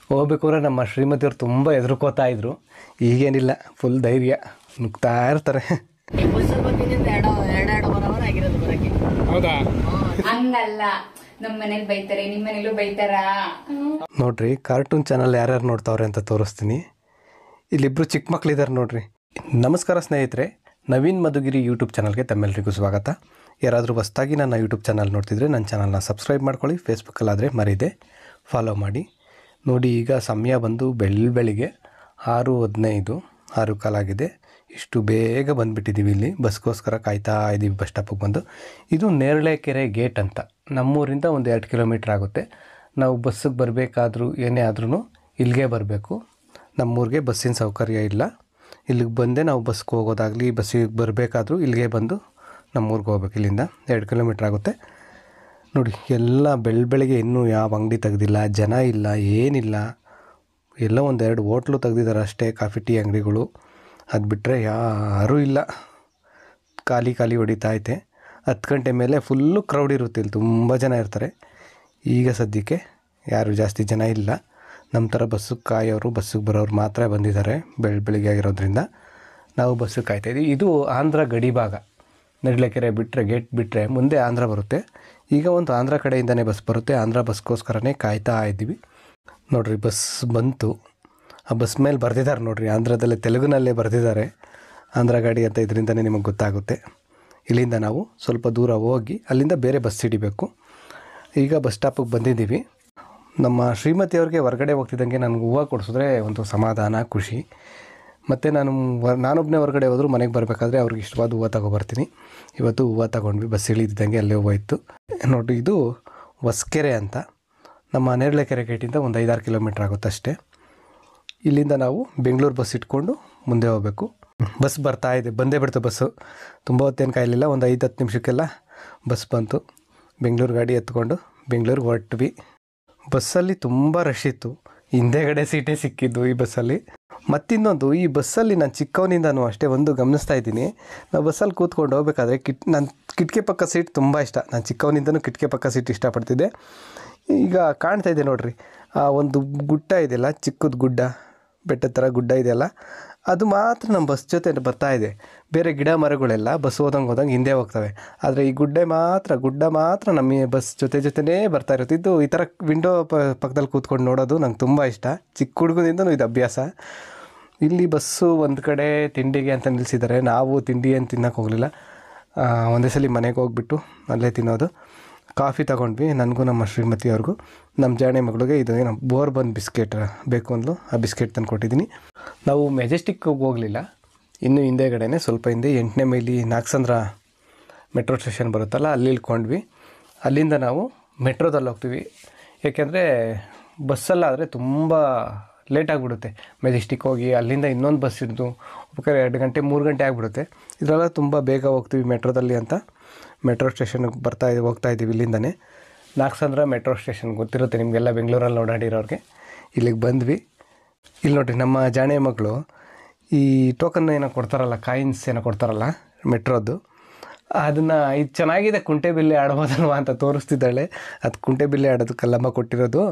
ಹೋಗ್ಬೇಕಾದ್ರೆ ನಮ್ಮ ಶ್ರೀಮತಿಯವ್ರು ತುಂಬ ಹೆದರ್ಕೋತಾ ಇದ್ರು. ಈಗೇನಿಲ್ಲ, ಫುಲ್ ಧೈರ್ಯ, ನುಗ್ತಾ ಇರ್ತಾರೆ. ಹೌದಾ? ಹಂಗಲ್ಲ, ನಮ್ಮ ಮನೇಲಿ ಬೈತಾರೆ, ನಿಮ್ಮ ಮನೇಲೂ ಬೈತಾರ. ನೋಡ್ರಿ, ಕಾರ್ಟೂನ್ ಚಾನಲ್ ಯಾರ್ಯಾರು ನೋಡ್ತಾವ್ರೆ ಅಂತ ತೋರಿಸ್ತೀನಿ. ಇಲ್ಲಿಬ್ರು ಚಿಕ್ಕ ಮಕ್ಳಿದ್ದಾರೆ ನೋಡ್ರಿ. ನಮಸ್ಕಾರ ಸ್ನೇಹಿತರೆ, ನವೀನ್ ಮಧುಗಿರಿ ಯೂಟ್ಯೂಬ್ ಚಾನಲ್ಗೆ ತಮ್ಮೆಲ್ಲರಿಗೂ ಸ್ವಾಗತ. ಯಾರಾದರೂ ಹೊಸ್ದಾಗಿ ನನ್ನ ಯೂಟ್ಯೂಬ್ ಚಾನಲ್ ನೋಡ್ತಿದ್ರೆ ನನ್ನ ಚಾನಲ್ನ ಸಬ್ಸ್ಕ್ರೈಬ್ ಮಾಡ್ಕೊಳ್ಳಿ. ಫೇಸ್ಬುಕ್ಕಲ್ಲಾದರೆ ಮರೀದೆ ಫಾಲೋ ಮಾಡಿ. ನೋಡಿ, ಈಗ ಸಮಯ ಬಂದು ಬೆಳಿಗ್ಗೆ 6:15, 6:15 ಆಗಿದೆ. ಇಷ್ಟು ಬೇಗ ಬಂದುಬಿಟ್ಟಿದ್ದೀವಿ. ಇಲ್ಲಿ ಬಸ್ಗೋಸ್ಕರ ಕಾಯ್ತಾ ಇದ್ದೀವಿ ಬಸ್ ಸ್ಟಾಪಿಗೆ ಬಂದು. ಇದು ನೇರಳೆಕೆರೆ ಗೇಟ್ ಅಂತ, ನಮ್ಮೂರಿಂದ ಒಂದು 2 ಕಿಲೋಮೀಟ್ರ್ ಆಗುತ್ತೆ. ನಾವು ಬಸ್ಸಿಗೆ ಬರಬೇಕಾದ್ರೂ ಏನೇ ಆದ್ರೂ ಇಲ್ಲಿಗೆ ಬರಬೇಕು. ನಮ್ಮೂರಿಗೆ ಬಸ್ಸಿನ ಸೌಕರ್ಯ ಇಲ್ಲ. ಇಲ್ಲಿಗೆ ಬಂದೆ ನಾವು ಬಸ್ಗೆ ಹೋಗೋದಾಗಲಿ ಬಸ್ಸಿಗೆ ಬರಬೇಕಾದ್ರೂ ಇಲ್ಲಿಗೆ ಬಂದು ನಮ್ಮೂರಿಗೆ ಹೋಗ್ಬೇಕು. ಇಲ್ಲಿಂದ 2 ಕಿಲೋಮೀಟ್ರ್ ಆಗುತ್ತೆ. ನೋಡಿ, ಎಲ್ಲ ಬೆಳಗ್ಗೆ ಇನ್ನೂ ಯಾವ ಅಂಗಡಿ ತೆಗ್ದಿಲ್ಲ, ಜನ ಇಲ್ಲ, ಏನಿಲ್ಲ. ಎಲ್ಲ 1-2 ಹೋಟ್ಲು ತೆಗ್ದಿದ್ದಾರೆ ಅಷ್ಟೇ, ಕಾಫಿ ಟೀ ಅಂಗಡಿಗಳು. ಅದು ಬಿಟ್ಟರೆ ಯಾರೂ ಇಲ್ಲ. ಖಾಲಿ ಹೊಡಿತಾ ಐತೆ. 10 ಗಂಟೆ ಮೇಲೆ ಫುಲ್ಲು ಕ್ರೌಡ್ ಇರುತ್ತೆ. ಇಲ್ಲಿ ತುಂಬ ಜನ ಇರ್ತಾರೆ. ಈಗ ಸದ್ಯಕ್ಕೆ ಯಾರು ಜಾಸ್ತಿ ಜನ ಇಲ್ಲ. ನಮ್ಮ ಥರ ಬಸ್ಸಿಗೆ ಕಾಯೋರು, ಬಸ್ಸಿಗೆ ಬರೋರು ಮಾತ್ರ ಬಂದಿದ್ದಾರೆ. ಬೆಳಿಗ್ಗೆ ಆಗಿರೋದ್ರಿಂದ ನಾವು ಬಸ್ಸಿಗೆ ಕಾಯ್ತಾಯಿದ್ದೀವಿ. ಇದು ಆಂಧ್ರ ಗಡಿ ಭಾಗ. ನೇರಳೆಕೆರೆ ಬಿಟ್ಟರೆ, ಗೇಟ್ ಬಿಟ್ಟರೆ ಮುಂದೆ ಆಂಧ್ರ ಬರುತ್ತೆ. ಈಗ ಒಂದು ಆಂಧ್ರ ಕಡೆಯಿಂದನೇ ಬಸ್ ಬರುತ್ತೆ. ಆಂಧ್ರ ಬಸ್ಗೋಸ್ಕರನೇ ಕಾಯ್ತಾ ಇದ್ದೀವಿ. ನೋಡಿರಿ, ಬಸ್ ಬಂತು. ಆ ಬಸ್ ಮೇಲೆ ಬರೆದಿದ್ದಾರೆ ನೋಡಿರಿ, ಆಂಧ್ರದಲ್ಲೇ ತೆಲುಗಿನಲ್ಲೇ ಬರೆದಿದ್ದಾರೆ ಆಂಧ್ರ ಗಾಡಿ ಅಂತ. ಇದರಿಂದನೇ ನಿಮಗೆ ಗೊತ್ತಾಗುತ್ತೆ. ಇಲ್ಲಿಂದ ನಾವು ಸ್ವಲ್ಪ ದೂರ ಹೋಗಿ ಅಲ್ಲಿಂದ ಬೇರೆ ಬಸ್ ಹಿಡಿಬೇಕು. ಈಗ ಬಸ್ ಸ್ಟಾಪಿಗೆ ಬಂದಿದ್ದೀವಿ. ನಮ್ಮ ಶ್ರೀಮತಿಯವ್ರಿಗೆ ಹೊರಗಡೆ ಹೋಗ್ತಿದ್ದಂಗೆ ನನಗೆ ಹೂವು ಕೊಡಿಸಿದ್ರೆ ಒಂದು ಸಮಾಧಾನ, ಖುಷಿ. ಮತ್ತು ನಾನೊಬ್ಬನೇ ಹೊರಗಡೆ ಹೋದರೂ ಮನೆಗೆ ಬರಬೇಕಾದ್ರೆ ಅವ್ರಿಗೆ ಇಷ್ಟವಾದ ಹೂವು ತೊಗೊಬರ್ತೀನಿ. ಇವತ್ತು ಹೂವು ತೊಗೊಂಡ್ವಿ. ಬಸ್ ಇಳಿದಿದ್ದಂಗೆ ಅಲ್ಲೇ ಹೂವು ಇತ್ತು. ನೋಡಿ, ಇದು ಹೊಸಕೆರೆ ಅಂತ. ನಮ್ಮ ನೇರಳೆಕೆರೆ ಗೇಟಿಂದ ಒಂದು 5-6 ಕಿಲೋಮೀಟ್ರ್ ಆಗುತ್ತೆ ಅಷ್ಟೇ. ಇಲ್ಲಿಂದ ನಾವು ಬೆಂಗಳೂರು ಬಸ್ ಇಟ್ಕೊಂಡು ಮುಂದೆ ಹೋಗಬೇಕು. ಬಸ್ ಬರ್ತಾ ಇದೆ, ಬಂದೇ ಬಿಡ್ತು ಬಸ್ಸು. ತುಂಬ ಹೊತ್ತೇನು ಕಾಯಲಿಲ್ಲ, ಒಂದು 5-10 ನಿಮಿಷಕ್ಕೆಲ್ಲ ಬಸ್ ಬಂತು. ಬೆಂಗಳೂರು ಗಾಡಿ ಎತ್ಕೊಂಡು ಬೆಂಗಳೂರಿಗೆ ಹೊರಟ್ವಿ. ಬಸ್ಸಲ್ಲಿ ತುಂಬ ರಶ್ ಇತ್ತು. ಹಿಂದೆಗಡೆ ಸೀಟೇ ಸಿಕ್ಕಿದ್ದು ಈ ಬಸ್ಸಲ್ಲಿ. ಮತ್ತಿನ್ನೊಂದು, ಈ ಬಸ್ಸಲ್ಲಿ ನಾನು ಚಿಕ್ಕವನಿಂದನೂ ಅಷ್ಟೇ ಒಂದು ಗಮನಿಸ್ತಾ ಇದ್ದೀನಿ. ನಾವು ಬಸ್ಸಲ್ಲಿ ಕೂತ್ಕೊಂಡು ಹೋಗ್ಬೇಕಾದ್ರೆ ನಾನು ಕಿಟಕಿ ಪಕ್ಕ ಸೀಟ್ ತುಂಬ ಇಷ್ಟ. ನಾನು ಚಿಕ್ಕವನಿಂದನೂ ಕಿಟಕಿ ಪಕ್ಕ ಸೀಟ್ ಇಷ್ಟಪಡ್ತಿದ್ದೆ. ಈಗ ಕಾಣ್ತಾ ಇದೆ ನೋಡಿರಿ, ಆ ಒಂದು ಗುಡ್ಡ ಇದೆಯಲ್ಲ, ಚಿಕ್ಕದು ಗುಡ್ಡ, ಬೆಟ್ಟದ ಥರ ಗುಡ್ಡ ಇದೆಯಲ್ಲ, ಅದು ಮಾತ್ರ ನಮ್ಮ ಬಸ್ ಜೊತೆ ಬರ್ತಾ ಇದೆ. ಬೇರೆ ಗಿಡ ಮರಗಳೆಲ್ಲ ಬಸ್ ಹೋದಂಗೆ ಹಿಂದೆ ಹೋಗ್ತವೆ. ಆದರೆ ಈ ಗುಡ್ಡ ಮಾತ್ರ ನಮ್ಮ ಬಸ್ ಜೊತೆನೇ ಬರ್ತಾ ಇರುತ್ತೆ. ಇದು ಈ ಥರ ವಿಂಡೋ ಪಕ್ಕದಲ್ಲಿ ಕೂತ್ಕೊಂಡು ನೋಡೋದು ನಂಗೆ ತುಂಬ ಇಷ್ಟ. ಚಿಕ್ಕ ಹುಡುಗನಿಂದನೂ ಇದು ಅಭ್ಯಾಸ. ಇಲ್ಲಿ ಬಸ್ಸು ಒಂದು ಕಡೆ ತಿಂಡಿಗೆ ಅಂತ ನಿಲ್ಲಿಸಿದ್ದಾರೆ. ನಾವು ತಿಂಡಿ ಏನು ತಿನ್ನೋಕೆ ಹೋಗಲಿಲ್ಲ. ಒಂದೇ ಸಲ ಮನೆಗೆ ಹೋಗ್ಬಿಟ್ಟು ಅಲ್ಲೇ ತಿನ್ನೋದು. ಕಾಫಿ ತಗೊಂಡ್ವಿ, ನನಗೂ ನಮ್ಮ ಶ್ರೀಮತಿಯವ್ರಿಗೂ. ನಮ್ಮ ಜಾಣೆ ಮಗಳಿಗೆ ಇದು ಏನೋ ಬೋರ್ಬನ್ ಬಿಸ್ಕೆಟ್ ಬೇಕು ಅಂದ್ಲು. ಆ ಬಿಸ್ಕೆಟ್ ತಂದು ಕೊಟ್ಟಿದ್ದೀನಿ. ನಾವು ಮೆಜೆಸ್ಟಿಕ್ಗೆ ಹೋಗಲಿಲ್ಲ, ಇನ್ನೂ ಹಿಂದೆಗಡೆನೇ ಸ್ವಲ್ಪ ಹಿಂದೆ 8ನೇ ಮೈಲಿ ನಾಗಸಂದ್ರ ಮೆಟ್ರೋ ಸ್ಟೇಷನ್ ಬರುತ್ತಲ್ಲ, ಅಲ್ಲಿ ಇಳ್ಕೊಂಡ್ವಿ. ಅಲ್ಲಿಂದ ನಾವು ಮೆಟ್ರೋದಲ್ಲಿ ಹೋಗ್ತೀವಿ. ಏಕೆಂದರೆ ಬಸ್ಸಲ್ಲಾದರೆ ತುಂಬ ಲೇಟ್ ಆಗಿಬಿಡುತ್ತೆ. ಮೆಜೆಸ್ಟಿಕ್ ಹೋಗಿ ಅಲ್ಲಿಂದ ಇನ್ನೊಂದು ಬಸ್ ಹಿಡಿದು ಬೇಕಾದ್ರೆ 2 ಗಂಟೆ 3 ಗಂಟೆ ಆಗಿಬಿಡುತ್ತೆ. ಇದರೆಲ್ಲ ತುಂಬ ಬೇಗ ಹೋಗ್ತೀವಿ ಮೆಟ್ರೋದಲ್ಲಿ ಅಂತ ಮೆಟ್ರೋ ಸ್ಟೇಷನ್ಗೆ ಹೋಗ್ತಾ ಇದ್ದೀವಿ. ಇಲ್ಲಿಂದನೇ ನಾಗಸಂದ್ರ ಮೆಟ್ರೋ ಸ್ಟೇಷನ್ ಗೊತ್ತಿರುತ್ತೆ ನಿಮಗೆಲ್ಲ, ಬೆಂಗಳೂರಲ್ಲಿ ಓಡಾಡಿರೋರಿಗೆ. ಇಲ್ಲಿಗೆ ಬಂದ್ವಿ. ಇಲ್ಲಿ ನೋಡಿರಿ, ನಮ್ಮ ಜಾಣೆ ಮಗಳು ಈ ಟೋಕನ್ ಏನೋ ಕೊಡ್ತಾರಲ್ಲ, ಕಾಯಿನ್ಸ್ ಏನೋ ಕೊಡ್ತಾರಲ್ಲ ಮೆಟ್ರೋದು, ಅದನ್ನು ಇದು ಚೆನ್ನಾಗಿದೆ, ಕುಂಟೆಬಿಲ್ಲೆ ಆಡ್ಬೋದಲ್ವ ಅಂತ ತೋರಿಸ್ತಿದ್ದಾಳೆ. ಅದು ಕುಂಟೆಬಿಲ್ಲೆ ಆಡೋದಕ್ಕೆಲ್ಲಮ್ಮ ಕೊಟ್ಟಿರೋದು.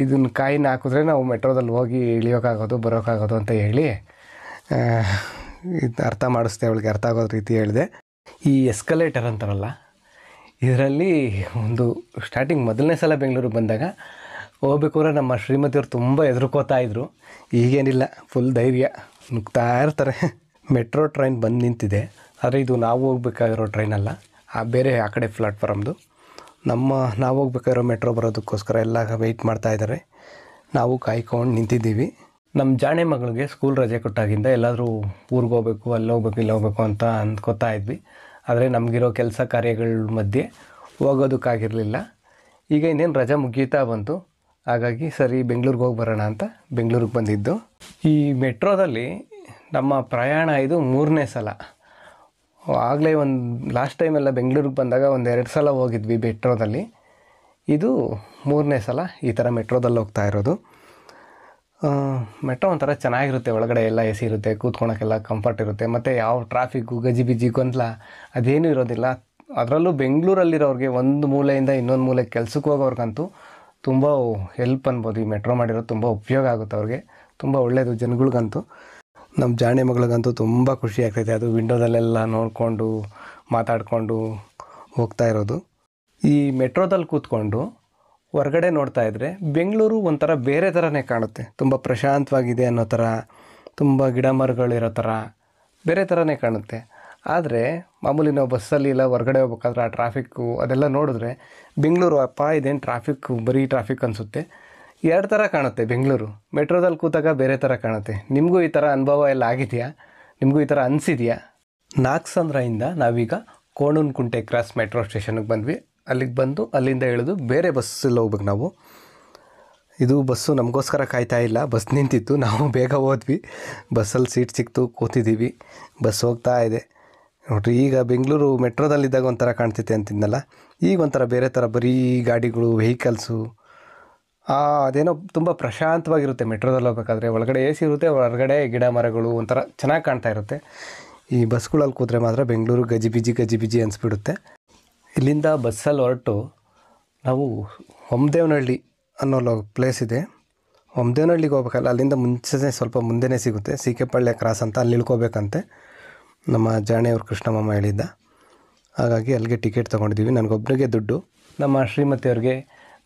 ಇದನ್ನು ಕಾಯಿನ್ ಹಾಕಿದ್ರೆ ನಾವು ಮೆಟ್ರೋದಲ್ಲಿ ಹೋಗಿ ಇಳಿಯೋಕ್ಕಾಗೋದು ಬರೋಕ್ಕಾಗೋದು ಅಂತ ಹೇಳಿ ಇದು ಅರ್ಥ ಮಾಡಿಸ್ದೆ ಅವಳಿಗೆ, ಅರ್ಥ ಆಗೋದು ರೀತಿ ಹೇಳಿದೆ. ಈ ಎಸ್ಕಲೇಟರ್ ಅಂತಾರಲ್ಲ, ಇದರಲ್ಲಿ ಒಂದು ಸ್ಟಾರ್ಟಿಂಗ್ ಮೊದಲನೇ ಸಲ ಬೆಂಗಳೂರಿಗೆ ಬಂದಾಗ ಹೋಗ್ಬೇಕಾದ್ರೆ ನಮ್ಮ ಶ್ರೀಮತಿಯವ್ರು ತುಂಬ ಹೆದರ್ಕೋತಾ ಇದ್ರು. ಈಗೇನಿಲ್ಲ, ಫುಲ್ ಧೈರ್ಯ, ನುಗ್ತಾ ಇರ್ತಾರೆ. ಮೆಟ್ರೋ ಟ್ರೈನ್ ಬಂದು ನಿಂತಿದೆ. ಆದರೆ ಇದು ನಾವು ಹೋಗ್ಬೇಕಾಗಿರೋ ಟ್ರೈನಲ್ಲ, ಬೇರೆ ಆ ಕಡೆ ಪ್ಲಾಟ್ಫಾರಮ್ದು. ನಾವು ಹೋಗ್ಬೇಕಾಗಿರೋ ಮೆಟ್ರೋ ಬರೋದಕ್ಕೋಸ್ಕರ ಎಲ್ಲ ವೆಯ್ಟ್ ಮಾಡ್ತಾಯಿದ್ದಾರೆ. ನಾವು ಕಾಯ್ಕೊಂಡು ನಿಂತಿದ್ದೀವಿ. ನಮ್ಮ ಜಾಣೆ ಮಗಳಿಗೆ ಸ್ಕೂಲ್ ರಜೆ ಕೊಟ್ಟಾಗಿಂದ ಎಲ್ಲಾದರೂ ಊರಿಗೆ ಹೋಗ್ಬೇಕು, ಅಲ್ಲಿ ಹೋಗ್ಬೇಕು, ಇಲ್ಲಿ ಹೋಗ್ಬೇಕು ಅಂತ ಅಂದ್ಕೋತಾ ಇದ್ವಿ. ಆದರೆ ನಮಗಿರೋ ಕೆಲಸ ಕಾರ್ಯಗಳ ಮಧ್ಯೆ ಹೋಗೋದಕ್ಕಾಗಿರಲಿಲ್ಲ. ಈಗ ಇನ್ನೇನು ರಜೆ ಮುಗೀತಾ ಬಂತು. ಹಾಗಾಗಿ ಸರಿ ಬೆಂಗಳೂರಿಗೆ ಹೋಗಿ ಬರೋಣ ಅಂತ ಬೆಂಗಳೂರಿಗೆ ಬಂದಿದ್ದು. ಈ ಮೆಟ್ರೋದಲ್ಲಿ ನಮ್ಮ ಪ್ರಯಾಣ ಇದು 3ನೇ ಸಲ. ಆಗಲೇ ಲಾಸ್ಟ್ ಟೈಮೆಲ್ಲ ಬೆಂಗಳೂರಿಗೆ ಬಂದಾಗ 1-2 ಸಲ ಹೋಗಿದ್ವಿ ಮೆಟ್ರೋದಲ್ಲಿ. ಇದು 3ನೇ ಸಲ ಈ ಥರ ಮೆಟ್ರೋದಲ್ಲಿ ಹೋಗ್ತಾ ಇರೋದು. ಮೆಟ್ರೋ ಒಂಥರ ಚೆನ್ನಾಗಿರುತ್ತೆ. ಒಳಗಡೆ ಎಲ್ಲ ಎ ಸಿ ಇರುತ್ತೆ, ಕೂತ್ಕೊಳಕ್ಕೆಲ್ಲ ಕಂಫರ್ಟ್ ಇರುತ್ತೆ. ಮತ್ತು ಯಾವ ಟ್ರಾಫಿಕ್ಕು, ಗಜಿಬಿಜಿ, ಗೊಂದಲ ಅದೇನೂ ಇರೋದಿಲ್ಲ. ಅದರಲ್ಲೂ ಬೆಂಗಳೂರಲ್ಲಿರೋರಿಗೆ ಒಂದು ಮೂಲೆಯಿಂದ ಇನ್ನೊಂದು ಮೂಲೆಗೆ ಕೆಲ್ಸಕ್ಕೆ ಹೋಗೋರ್ಗಂತೂ ತುಂಬ ಹೆಲ್ಪ್ ಅನ್ಬೋದು. ಈ ಮೆಟ್ರೋ ಮಾಡಿರೋದು ತುಂಬ ಉಪಯೋಗ ಆಗುತ್ತೆ ಅವ್ರಿಗೆ, ತುಂಬ ಒಳ್ಳೆಯದು ಜನಗಳಿಗಂತೂ. ನಮ್ಮ ಜಾಣೆ ಮಗಳಿಗಂತೂ ತುಂಬ ಖುಷಿ ಆಗ್ತೈತೆ. ಅದು ವಿಂಡೋದಲ್ಲೆಲ್ಲ ನೋಡಿಕೊಂಡು ಮಾತಾಡಿಕೊಂಡು ಹೋಗ್ತಾ ಇರೋದು. ಈ ಮೆಟ್ರೋದಲ್ಲಿ ಕೂತ್ಕೊಂಡು ಹೊರಗಡೆ ನೋಡ್ತಾ ಇದ್ದರೆ ಬೆಂಗಳೂರು ಒಂಥರ ಬೇರೆ ಥರನೇ ಕಾಣುತ್ತೆ. ತುಂಬ ಪ್ರಶಾಂತವಾಗಿದೆ ಅನ್ನೋ ಥರ, ತುಂಬ ಗಿಡ ಮರಗಳಿರೋ ಥರ ಬೇರೆ ಥರನೇ ಕಾಣುತ್ತೆ. ಆದರೆ ಮಾಮೂಲಿ ನಾವು ಬಸ್ಸಲ್ಲಿ ಇಲ್ಲ ಹೊರಗಡೆ ಹೋಗ್ಬೇಕಾದ್ರೆ ಆ ಟ್ರಾಫಿಕ್ಕು ಅದೆಲ್ಲ ನೋಡಿದ್ರೆ ಬೆಂಗಳೂರು ಅಪ್ಪ ಇದೇನು ಟ್ರಾಫಿಕ್ಕು, ಬರೀ ಟ್ರಾಫಿಕ್ ಅನಿಸುತ್ತೆ. ಎರಡು ಥರ ಕಾಣುತ್ತೆ ಬೆಂಗಳೂರು. ಮೆಟ್ರೋದಲ್ಲಿ ಕೂತಾಗ ಬೇರೆ ಥರ ಕಾಣುತ್ತೆ. ನಿಮಗೂ ಈ ಥರ ಅನುಭವ ಎಲ್ಲ ಆಗಿದೆಯಾ? ನಿಮಗೂ ಈ ಥರ ಅನಿಸಿದೆಯಾ? ನಾಗಸಂದ್ರದಿಂದ ನಾವೀಗ ಕೋಣನಕುಂಟೆ ಕ್ರಾಸ್ ಮೆಟ್ರೋ ಸ್ಟೇಷನ್ಗೆ ಬಂದ್ವಿ. ಅಲ್ಲಿಗೆ ಬಂದು ಅಲ್ಲಿಂದ ಇಳಿದು ಬೇರೆ ಬಸ್ಸಲ್ಲಿ ಹೋಗ್ಬೇಕು ನಾವು. ಇದು ಬಸ್ಸು ನಮಗೋಸ್ಕರ ಕಾಯ್ತಾ ಇಲ್ಲ, ಬಸ್ ನಿಂತಿತ್ತು, ನಾವು ಬೇಗ ಹೋದ್ವಿ. ಬಸ್ಸಲ್ಲಿ ಸೀಟ್ ಸಿಕ್ತು, ಕೂತಿದ್ದೀವಿ, ಬಸ್ ಹೋಗ್ತಾ ಇದೆ ನೋಡಿರಿ. ಈಗ ಬೆಂಗಳೂರು ಮೆಟ್ರೋದಲ್ಲಿದ್ದಾಗ ಒಂಥರ ಕಾಣ್ತೈತೆ ಅಂತಿದ್ನಲ್ಲ, ಈಗ ಒಂಥರ ಬೇರೆ ಥರ ಬರೀ ಗಾಡಿಗಳು, ವೆಹಿಕಲ್ಸು. ಅದೇನೋ ತುಂಬ ಪ್ರಶಾಂತವಾಗಿರುತ್ತೆ ಮೆಟ್ರೋದಲ್ಲಿ ಹೋಗ್ಬೇಕಾದ್ರೆ. ಒಳಗಡೆ ಎ ಸಿ ಇರುತ್ತೆ, ಹೊರಗಡೆ ಗಿಡ ಮರಗಳು, ಒಂಥರ ಚೆನ್ನಾಗಿ ಕಾಣ್ತಾ ಇರುತ್ತೆ. ಈ ಬಸ್ಗಳಲ್ಲಿ ಕೂತ್ರೆ ಮಾತ್ರ ಬೆಂಗಳೂರು ಗಜಿಬಿಜಿ ಅನಿಸ್ಬಿಡುತ್ತೆ. ಇಲ್ಲಿಂದ ಬಸ್ಸಲ್ಲಿ ಹೊರಟು ನಾವು ಹೊಮ್ದೇವನಹಳ್ಳಿ ಅನ್ನೋ ಪ್ಲೇಸ್ ಇದೆ, ಹೊಮ್ದೇವನಹಳ್ಳಿಗೆ ಹೋಗ್ಬೇಕಲ್ಲ, ಅಲ್ಲಿಂದ ಸ್ವಲ್ಪ ಮುಂದೆನೇ ಸಿಗುತ್ತೆ ಸಿಕೆಪಳ್ಳಿ ಕ್ರಾಸ್ ಅಂತ, ಅಲ್ಲಿ ಇಳ್ಕೋಬೇಕಂತೆ. ನಮ್ಮ ಜಾಣೆಯವ್ರ ಕೃಷ್ಣಮ್ಮ ಹೇಳಿದ್ದ, ಹಾಗಾಗಿ ಅಲ್ಲಿಗೆ ಟಿಕೆಟ್ ತೊಗೊಂಡಿದ್ದೀವಿ. ನನಗೊಬ್ಬರಿಗೆ ದುಡ್ಡು, ನಮ್ಮ ಶ್ರೀಮತಿಯವ್ರಿಗೆ,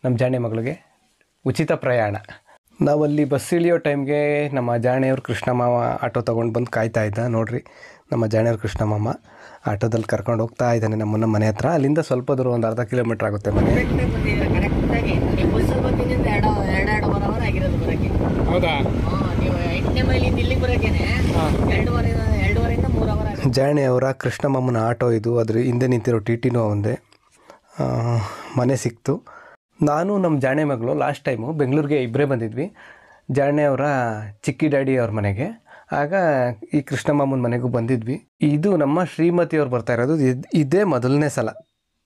ನಮ್ಮ ಜಾಣೆ ಮಗಳಿಗೆ ಉಚಿತ ಪ್ರಯಾಣ. ನಾವಲ್ಲಿ ಬಸ್ ಇಳಿಯೋ ಟೈಮ್ಗೆ ನಮ್ಮ ಜಾಣೆಯವ್ರ ಕೃಷ್ಣಮಾಮ ಆಟೋ ತೊಗೊಂಡು ಬಂದು ಕಾಯ್ತಾ ಇದ್ದ. ನೋಡಿರಿ, ನಮ್ಮ ಜಾಣೆಯವ್ರ ಕೃಷ್ಣಮಾಮ ಆಟೋದಲ್ಲಿ ಕರ್ಕೊಂಡು ಹೋಗ್ತಾ ಇದ್ದಾನೆ ನಮ್ಮನ್ನ ಮನೆ ಹತ್ರ. ಅಲ್ಲಿಂದ ಸ್ವಲ್ಪ ದೂರ, ಒಂದು ಅರ್ಧ ಕಿಲೋಮೀಟ್ರ್ ಆಗುತ್ತೆ ಮನೆ. ಹೌದಾ? ಜಾಣೆಯವರ ಕೃಷ್ಣಮ್ಮನ ಆಟೋ ಇದು. ಅದ್ರ ಹಿಂದೆ ನಿಂತಿರೋ ಟಿ ಟಿನೂ ಒಂದೇ. ಮನೆ ಸಿಕ್ತು. ನಾನು ನಮ್ಮ ಜಾಣೆ ಮಗಳು ಲಾಸ್ಟ್ ಟೈಮು ಬೆಂಗಳೂರಿಗೆ ಇಬ್ಬರೇ ಬಂದಿದ್ವಿ, ಜಾಣೆಯವರ ಚಿಕ್ಕಿ ಡ್ಯಾಡಿ ಅವ್ರ ಮನೆಗೆ. ಆಗ ಈ ಕೃಷ್ಣಮ್ಮನ ಮನೆಗೂ ಬಂದಿದ್ವಿ. ಇದು ನಮ್ಮ ಶ್ರೀಮತಿಯವ್ರು ಬರ್ತಾ ಇರೋದು ಇದೇ ಮೊದಲನೇ ಸಲ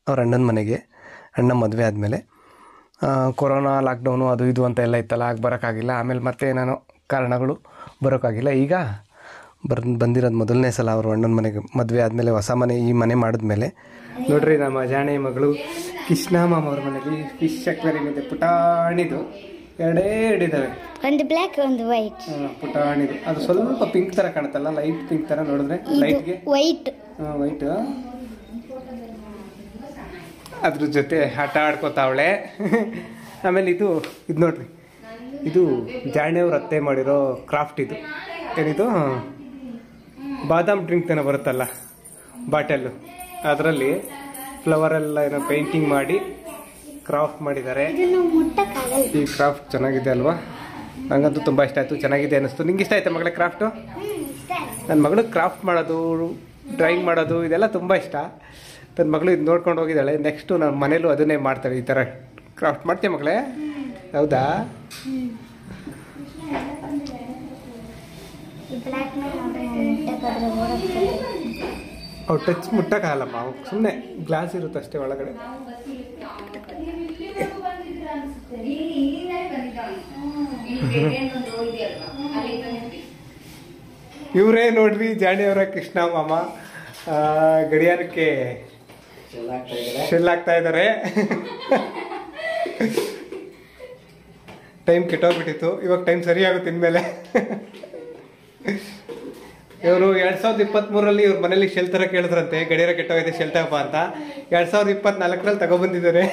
ಅವ್ರ ಅಣ್ಣನ ಮನೆಗೆ. ಅಣ್ಣ ಮದುವೆ ಆದಮೇಲೆ ಕೊರೋನಾ ಲಾಕ್ಡೌನು ಅದು ಇದು ಅಂತ ಎಲ್ಲ ಇತ್ತಲ್ಲ, ಆಗ ಬರೋಕ್ಕಾಗಿಲ್ಲ. ಆಮೇಲೆ ಮತ್ತೆ ಏನೇನೋ ಕಾರಣಗಳು ಬರೋಕ್ಕಾಗಿಲ್ಲ. ಈಗ ಬಂದಿರೋದು ಮೊದಲನೇ ಸಲ ಅವರು ಅಣ್ಣನ ಮನೆಗೆ. ಮದುವೆ ಆದಮೇಲೆ ಹೊಸ ಮನೆ, ಈ ಮನೆ ಮಾಡಿದ್ಮೇಲೆ. ನೋಡ್ರಿ, ನಮ್ಮ ಜಾಣೆ ಮಗಳು ಕೃಷ್ಣಮ್ಮ ಅವ್ರ ಮನೆಯಲ್ಲಿ ಫಿಶ್ ಅಕ್ವೇರಿಯಂ ಇದೆ. ಪುಟಾಣಿದು ಎರಡೇ ಇದ್ದಾವೆ, ಒಂದು ಬ್ಲ್ಯಾಕ್ ಒಂದು ವೈಟ್. ಪುಟಾಣಿದು. ಅದು ಸ್ವಲ್ಪ ಪಿಂಕ್ ಥರ ಕಾಣುತ್ತಲ್ಲ, ಲೈಟ್ ಪಿಂಕ್ ಥರ ನೋಡಿದ್ರೆ. ಲೈಟ್ಗೆ ವೈಟ್ ವೈಟ್. ಅದ್ರ ಜೊತೆ ಆಟ ಆಡ್ಕೋತಾವಳೆ. ಆಮೇಲೆ ಇದು ನೋಡ್ರಿ, ಇದು ಜಾಣೆಯವ್ರ ಅತ್ತೆ ಮಾಡಿರೋ ಕ್ರಾಫ್ಟ್. ಇದು ಏನಿದು ಬಾದಾಮ್ ಡ್ರಿಂಕ್ ಏನೋ ಬರುತ್ತಲ್ಲ ಬಾಟೆಲ್ಲು, ಅದರಲ್ಲಿ ಫ್ಲವರೆಲ್ಲ ಏನೋ ಪೇಂಟಿಂಗ್ ಮಾಡಿ ಕ್ರಾಫ್ಟ್ ಮಾಡಿದ್ದಾರೆ. ಈ ಕ್ರಾಫ್ಟ್ ಚೆನ್ನಾಗಿದೆ ಅಲ್ವಾ? ನನಗಂತೂ ತುಂಬ ಇಷ್ಟ ಆಯಿತು, ಚೆನ್ನಾಗಿದೆ ಅನ್ನಿಸ್ತು. ನಿಂಗೆ ಇಷ್ಟ ಆಯ್ತಾ ಮಗಳೇ ಕ್ರಾಫ್ಟು? ನನ್ನ ಮಗಳು ಕ್ರಾಫ್ಟ್ ಮಾಡೋದು, ಡ್ರಾಯಿಂಗ್ ಮಾಡೋದು ಇದೆಲ್ಲ ತುಂಬ ಇಷ್ಟ. ನನ್ನ ಮಗಳು ಇದು ನೋಡ್ಕೊಂಡು ಹೋಗಿದ್ದಾಳೆ. ನೆಕ್ಸ್ಟು ನಮ್ಮ ಮನೇಲೂ ಅದನ್ನೇ ಮಾಡ್ತಾಳೆ, ಈ ಥರ ಕ್ರಾಫ್ಟ್ ಮಾಡ್ತೀಯ ಮಗಳೇ? ಹೌದಾ? ಅವು ಟಚ್ ಮುಟ್ಟಕ್ಕಾಗಲ್ಲಮ್ಮ, ಅವು ಸುಮ್ಮನೆ ಗ್ಲಾಸ್ ಇರುತ್ತೆ ಅಷ್ಟೇ ಒಳಗಡೆ. ಇವರೇ ನೋಡ್ರಿ ಜಾಣಿಯವರ ಕೃಷ್ಣ ಮಾಮ. ಗಡಿಯಾರಕ್ಕೆ ಶೆಲ್ ಆಗ್ತಾ ಇದ್ದಾರೆ. ಟೈಮ್ ಕೆಟ್ಟೋಗ್ಬಿಟ್ಟಿತ್ತು, ಇವಾಗ ಟೈಮ್ ಸರಿಯಾಗುತ್ತೆ ಇನ್ಮೇಲೆ. ಇವರು 2023ರಲ್ಲಿ ಇವ್ರ ಮನೇಲಿ ಶೆಲ್ ತರ ಕೇಳಿದ್ರಂತೆ, ಗಡಿಯಾರ ಕೆಟ್ಟೋಗಿದೆ ಶೆಲ್ ತಗಪ್ಪ ಅಂತ. 2024ರಲ್ಲಿ ತಗೊಬಂದಿದ್ದಾರೆ.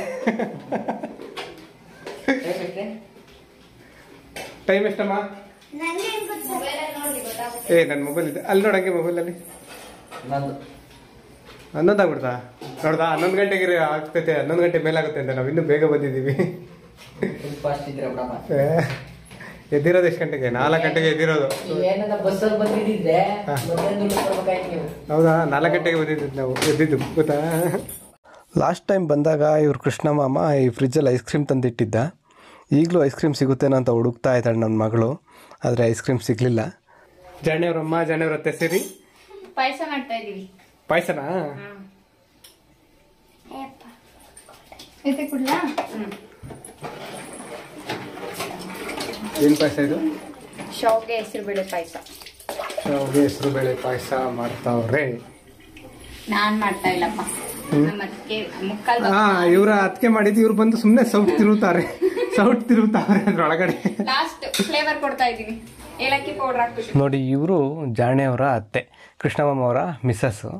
ಟೈಮ್ ಎಷ್ಟಮ್ಮ? ನನ್ನ ಮೊಬೈಲ್ ಇದೆ ಅಲ್ಲಿ ನೋಡಂಗೆ. ಮೊಬೈಲಲ್ಲಿ 11 ಆಗ್ಬಿಡ್ತಾ? ನೋಡ್ದಾ, 11 ಗಂಟೆಗೆ ಆಗ್ತೈತೆ, 11 ಗಂಟೆ ಮೇಲಾಗುತ್ತೆ ಅಂತ. ನಾವು ಇನ್ನೂ ಬೇಗ ಬಂದಿದ್ದೀವಿ. ಎದ್ದಿರೋದು ಎಷ್ಟು ಗಂಟೆಗೆ? 4 ಗಂಟೆಗೆ ಎದ್ದಿರೋದು. ಹೌದಾ? 4 ಗಂಟೆಗೆ ಬಂದಿದ್ದು ನಾವು, ಎದ್ದಿದ್ದು ಗೊತ್ತಾ? ಲಾಸ್ಟ್ ಟೈಮ್ ಬಂದಾಗ ಇವ್ರು ಕೃಷ್ಣ ಮಾಮ ಈ ಫ್ರಿಜ್ಜಲ್ಲಿ ಐಸ್ ಕ್ರೀಮ್ ತಂದಿಟ್ಟಿದ್ದ. ಈಗಲೂ ಐಸ್ ಕ್ರೀಮ್ ಸಿಗುತ್ತೇನೋ ಅಂತ ಹುಡುಕ್ತಾ ಇದ್ದಾಳೆ ನನ್ನ ಮಗಳು, ಆದರೆ ಐಸ್ ಕ್ರೀಮ್ ಸಿಗಲಿಲ್ಲ. ಜಾಣಿಯವ್ರಮ್ಮ, ಜಾಣಿಯವ್ರ ಅತ್ತೆ ಸೇರಿ ಪಾಯಸ ಮಾಡ್ತಾ ಇದೀವಿ. ಪಾಯಸನಾ? ಏನು ಪಾಯಸ ಇದು? ಶಾವಿಗೆ ಹೆಸರುಬೇಳೆ ಪಾಯಸ. ಶಾವಿಗೆ ಹೆಸರುಬೇಳೆ ಪಾಯಸ ಮಾಡ್ತಾವ್ರೆ. ನಾನ್ ಮಾಡ್ತಾ ಇಲ್ಲಪ್ಪ, ನಮ್ಮ ಅದಕ್ಕೆ ಮುಕ್ಕಾಲ್ ಇವ್ರ ಅದಕ್ಕೆ ಮಾಡಿದ್ದು. ಇವ್ರು ಬಂದು ಸುಮ್ಮನೆ ಸೌಟ್ ತಿರುತ್ತಾರೆ. ಸೌಟ್ ತಿರುಗ್ತಾವ್ರೆ ಅದ್ರೊಳಗಡೆ. ಲಾಸ್ಟ್ ಫ್ಲೇವರ್ ಕೊಡ್ತಾ ಇದ್ದೀನಿ, ಏಲಕ್ಕಿ ಪೌಡರ್ ಹಾಕ್ಬಿಟ್ಟು. ನೋಡಿ, ಇವರು ಜಾಣೆ ಅವರ ಅತ್ತೆ, ಕೃಷ್ಣಮ್ಮ ಅವರ ಮಿಸ್ಸಸ್ಸು,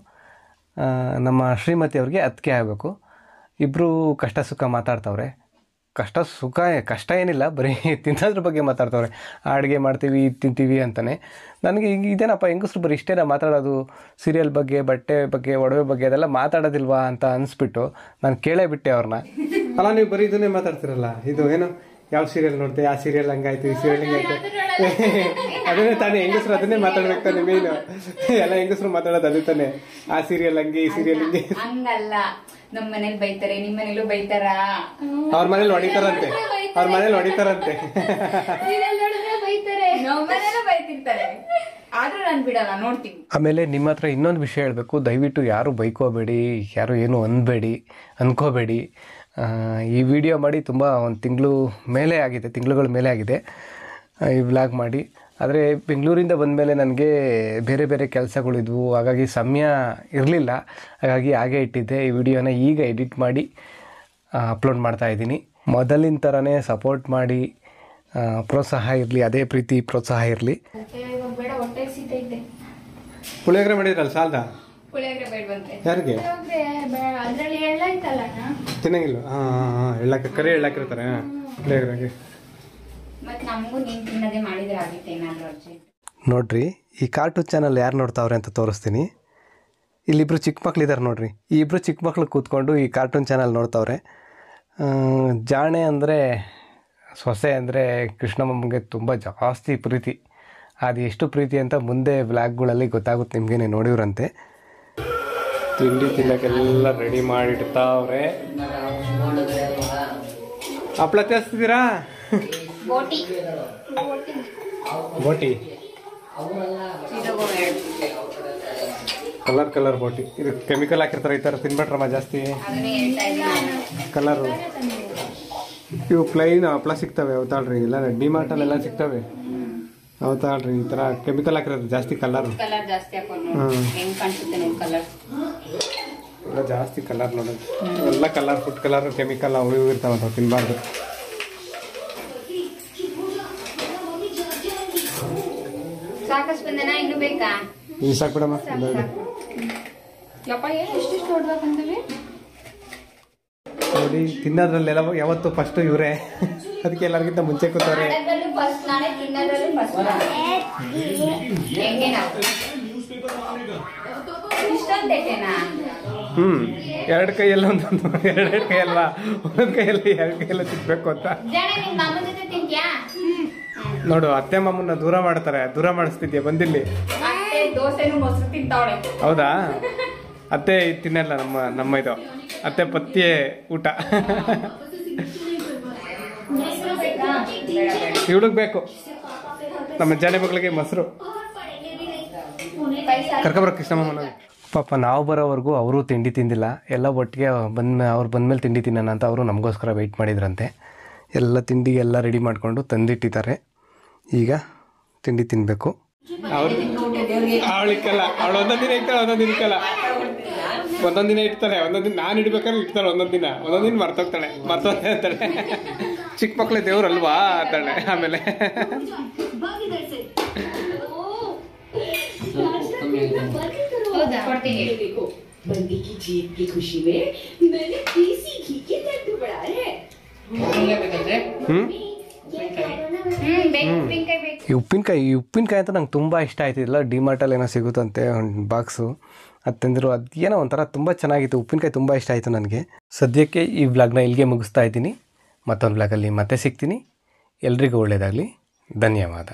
ನಮ್ಮ ಶ್ರೀಮತಿ ಅವ್ರಿಗೆ ಅತ್ತಿಗೆ ಆಗಬೇಕು. ಇಬ್ಬರು ಕಷ್ಟ ಸುಖ ಮಾತಾಡ್ತವ್ರೆ. ಕಷ್ಟ ಏನಿಲ್ಲ, ಬರೀ ತಿನ್ನೋದ್ರ ಬಗ್ಗೆ ಮಾತಾಡ್ತವ್ರೆ. ಅಡುಗೆ ಮಾಡ್ತೀವಿ, ಇದು ತಿಂತೀವಿ ಅಂತಲೇ. ನನಗೆ ಇದೇನಪ್ಪ ಹೆಂಗಸ್ರು ಬರೀ ಇಷ್ಟೇನ ಮಾತಾಡೋದು, ಸೀರಿಯಲ್ ಬಗ್ಗೆ, ಬಟ್ಟೆ ಬಗ್ಗೆ, ಒಡವೆ ಬಗ್ಗೆ ಅದೆಲ್ಲ ಮಾತಾಡೋದಿಲ್ವಾ ಅಂತ ಅನಿಸ್ಬಿಟ್ಟು ನಾನು ಕೇಳೇ ಬಿಟ್ಟೆ ಅವ್ರನ್ನ. ಅಲ್ಲ, ನೀವು ಬರೀ ಇದನ್ನೇ ಮಾತಾಡ್ತಿರಲ್ಲ, ಇದು ಏನು ಯಾವ ಸೀರಿಯಲ್ ನೋಡ್ತೆ, ಆ ಸೀರಿಯಲ್ ಹಂಗಾಯ್ತು, ಈ ಸೀರಿಯಲ್ ಹಿಂಗಾಯ್ತು, ಅದನ್ನೇ ತಾನೇ ಹೆಂಗಸ್ರು ಅದನ್ನೇ ಮಾತಾಡ್ಬೇಕು ತಾನೆ. ಮೇನು ಎಲ್ಲ ಹೆಂಗಸ್ರು ಮಾತಾಡೋದು ಅದೇ ತಾನೆ, ಆ ಸೀರಿಯಲ್ ಹಂಗೆ, ಈ ಸೀರಿಯಲ್ ಹಿಂಗೆ. ಹಂಗಲ್ಲ, ನಮ್ಮ ಮನೇಲಿ ಬೈತಾರೆ, ನಿಮ್ಮ ಮನೇಲೂ ಬೈತಾರ. ಅವ್ರ ಮನೇಲಿ ಹೊಡಿತಾರಂತೆ, ಅವ್ರ ಮನೇಲಿ ಹೊಡಿತಾರಂತೆ, ಬೈತಾರೆ, ನಮ್ಮ ಮನೇಲೂ ಬೈತಿರ್ತಾರೆ. ಆದ್ರೂ ನಾನು ಬಿಡಲ್ಲ, ನೋಡ್ತೀನಿ. ಆಮೇಲೆ ನಿಮ್ಮ ಹತ್ರ ಇನ್ನೊಂದು ವಿಷಯ ಹೇಳಬೇಕು. ದಯವಿಟ್ಟು ಯಾರು ಬೈಕೋಬೇಡಿ, ಯಾರು ಏನು ಅನ್ಕೋಬೇಡಿ. ಈ ವಿಡಿಯೋ ಮಾಡಿ ತುಂಬ ಒಂದು ತಿಂಗಳುಗಳ ಮೇಲೆ ಆಗಿದೆ ಈ ವ್ಲಾಗ್ ಮಾಡಿ. ಆದರೆ ಬೆಂಗಳೂರಿಂದ ಬಂದಮೇಲೆ ನನಗೆ ಬೇರೆ ಬೇರೆ ಕೆಲಸಗಳಿದ್ವು, ಹಾಗಾಗಿ ಸಮಯ ಇರಲಿಲ್ಲ. ಹಾಗಾಗಿ ಹಾಗೆ ಇಟ್ಟಿದ್ದೆ. ಈ ವಿಡಿಯೋನ ಈಗ ಎಡಿಟ್ ಮಾಡಿ ಅಪ್ಲೋಡ್ ಮಾಡ್ತಾಯಿದ್ದೀನಿ. ಮೊದಲಿನ ಥರನೇ ಸಪೋರ್ಟ್ ಮಾಡಿ, ಪ್ರೋತ್ಸಾಹ ಇರಲಿ, ಅದೇ ಪ್ರೀತಿ ಪ್ರೋತ್ಸಾಹ ಇರಲಿ. ಪುಳಿಯೋಗರೆ ಮಾಡಿದ್ರಲ್ಲ ಸಾಲ್ದ? ಪುಳಿಯೋಗರೆ ಬೇಡವಂತೆ ಯಾರಿಗೆ? ಅದರಲ್ಲಿ ಎಳ್ಳ ಐತಲ್ಲ, ತಿನ್ನಂಗಿಲ್ಲ. ಎಳ್ಳಕ್ಕೆ ಕರಿ ಎಳ್ಳಾಕಿರ್ತಾರೆ ಪುಳಿಯೋಗರೆಗೆ. ಮತ್ತೆ ನಮಗೂ ನೀನು ತಿನ್ನೋದೇ ಮಾಡಿದ್ರೆ ಆಗುತ್ತೆ ಏನಾದರೂ ಅರ್ಜೆಂಟ್. ನೋಡ್ರಿ, ಈ ಕಾರ್ಟೂನ್ ಚಾನಲ್ ಯಾರು ನೋಡ್ತಾವ್ರೆ ಅಂತ ತೋರಿಸ್ತೀನಿ. ಇಲ್ಲಿಬ್ಬರು ಚಿಕ್ಕ ಮಕ್ಳಿದ್ದಾರೆ ನೋಡ್ರಿ. ಈ ಇಬ್ಬರು ಚಿಕ್ಕ ಮಕ್ಳು ಕೂತ್ಕೊಂಡು ಈ ಕಾರ್ಟೂನ್ ಚಾನಲ್ ನೋಡ್ತಾವ್ರೆ. ಜಾಣೆ ಅಂದರೆ, ಸೊಸೆ ಅಂದರೆ ಕೃಷ್ಣಮ್ಮನಿಗೆ ತುಂಬ ಜಾಸ್ತಿ ಪ್ರೀತಿ. ಅದು ಎಷ್ಟು ಪ್ರೀತಿ ಅಂತ ಮುಂದೆ ವ್ಲಾಗ್ಗಳಲ್ಲಿ ಗೊತ್ತಾಗುತ್ತೆ ನಿಮಗೇನೆ, ನೋಡಿವ್ರಂತೆ. ತಿಂಡಿ ತಿನ್ನೋಕ್ಕೆಲ್ಲ ರೆಡಿ ಮಾಡಿಡ್ತಾವ್ರೆ. ಹಪ್ಪಳ ತರಿಸ್ತಿದ್ದೀರಾ? ಬೋಟಿ, ಕಲರ್ ಬೋಟಿ. ಇದು ಕೆಮಿಕಲ್ ಹಾಕಿರ್ತಾರೆ, ಈ ಥರ ತಿನ್ಬಿಟ್ರಮ್ಮ ಜಾಸ್ತಿ ಕಲರು. ಇವು ಪ್ಲೈನ್ ಹಪ್ಪಳ ಸಿಗ್ತವೆ, ಅವತಾಳ್ರಿ. ಇಲ್ಲ ಡಿಮಾರ್ಟಲ್ಲೆಲ್ಲ ಸಿಗ್ತವೆ, ಅವತಾಳ್ರಿ. ಈ ಥರ ಕೆಮಿಕಲ್ ಹಾಕಿರೋದು ಜಾಸ್ತಿ ಕಲರ್ ಜಾಸ್ತಿ ಎಲ್ಲ ಜಾಸ್ತಿ ಕಲರ್ ನೋಡೋದು. ಎಲ್ಲ ಕಲರ್, ಫುಡ್ ಕಲರ್, ಕೆಮಿಕಲ್ ಅವು ಇವು ಇರ್ತಾವಂತ, ತಿನ್ನಬಾರ್ದು. ಸಾಕಷ್ಟು ಬಂದನಾ, ಇನ್ನು ಬೇಕಾ? ಈ ಸಾಕು ಬಿಡಮ್ಮ. ನೋಡಿ, ತಿನ್ನೋದ್ರಲ್ಲೆಲ್ಲ ಯಾವತ್ತು ಫಸ್ಟ್ ಇವರೇ, ಅದಕ್ಕೆ ಎಲ್ಲರಿಗಿಂತ ಮುಂಚೆ ಕೂತವ್ರೆ. ಎರಡು ಕೈಯಲ್ಲ ಎರಡು ಕೈಯಲ್ವಾ, ಒಂದೊಂದು ಕೈಯಲ್ಲಿ ಎರಡು ಕೈಯೆಲ್ಲ ತಿನ್ಬೇಕು ಅಂತ. ನೋಡು, ಅತ್ತೆ ಮಾಮನ್ನ ದೂರ ಮಾಡ್ತಾರೆ, ದೂರ ಮಾಡಿಸ್ತಿದ್ಯಾ ಬಂದಿಲ್ಲಿ. ಹೌದಾ? ಅತ್ತೆ ತಿನ್ನಲ್ಲ ನಮ್ಮ ಇದು, ಅತ್ತೆ ಪತ್ಯೆ ಊಟ. ಇವಳಿಗೆ ಬೇಕು, ನಮ್ಮ ಜಾನೆ ಮಗಳಿಗೆ ಮೊಸರು. ಕರ್ಕೊಬರ ಕೃಷ್ಣಮ್ಮನ. ಪಾಪ ನಾವು ಬರೋವರೆಗೂ ಅವರು ತಿಂಡಿ ತಿಂದಿಲ್ಲ. ಎಲ್ಲ ಒಟ್ಟಿಗೆ ಅವ್ರು ಬಂದಮೇಲೆ ತಿಂಡಿ ತಿನ್ನೋಣ ಅಂತ ಅವರು ನಮಗೋಸ್ಕರ ವೆಯ್ಟ್ ಮಾಡಿದ್ರಂತೆ. ಎಲ್ಲ ತಿಂಡಿ ಎಲ್ಲ ರೆಡಿ ಮಾಡಿಕೊಂಡು ತಂದಿಟ್ಟಿದ್ದಾರೆ. ಈಗ ತಿಂಡಿ ತಿನ್ನಬೇಕು. ಅವಳಿಕ್ಕಲ್ಲ, ಅವಳು ಒಂದೊಂದು ದಿನ ಇರ್ತಾಳೆ, ಒಂದೊಂದು ದಿನ ಇಕ್ಕಲ್ಲ. ಒಂದೊಂದು ದಿನ ಇರ್ತಾಳೆ, ಒಂದೊಂದು ದಿನ ನಾನು ಇಡ್ಬೇಕಾದ್ರೆ ಇರ್ತಾಳೆ, ಒಂದೊಂದು ದಿನ ಮರ್ತೋಗ್ತಾಳೆ ಅಂತಾಳೆ. ಚಿಕ್ಕ ಮಕ್ಕಳೇ ದೇವ್ರಲ್ವಾ ಅಂತಾಳೆ. ಆಮೇಲೆ ಈ ಉಪ್ಪಿನಕಾಯಿ ಅಂತ ನಂಗೆ ತುಂಬ ಇಷ್ಟ ಆಯ್ತಿಲ್ಲ. ಡಿಮಾರ್ಟಲ್ಲಿ ಏನೋ ಸಿಗುತ್ತಂತೆ ಒಂದು ಬಾಕ್ಸು, ಅದು ತಂದಿರು. ಅದು ಏನೋ ಒಂಥರ ತುಂಬ ಚೆನ್ನಾಗಿತ್ತು. ಉಪ್ಪಿನಕಾಯಿ ತುಂಬ ಇಷ್ಟ ಆಯಿತು ನನಗೆ. ಸದ್ಯಕ್ಕೆ ಈ ವ್ಲಾಗ್ನ ಇಲ್ಲಿಗೆ ಮುಗಿಸ್ತಾ ಇದ್ದೀನಿ. ಮತ್ತೊಂದು ವ್ಲಾಗಲ್ಲಿ ಮತ್ತೆ ಸಿಗ್ತೀನಿ. ಎಲ್ರಿಗೂ ಒಳ್ಳೆಯದಾಗಲಿ. ಧನ್ಯವಾದ.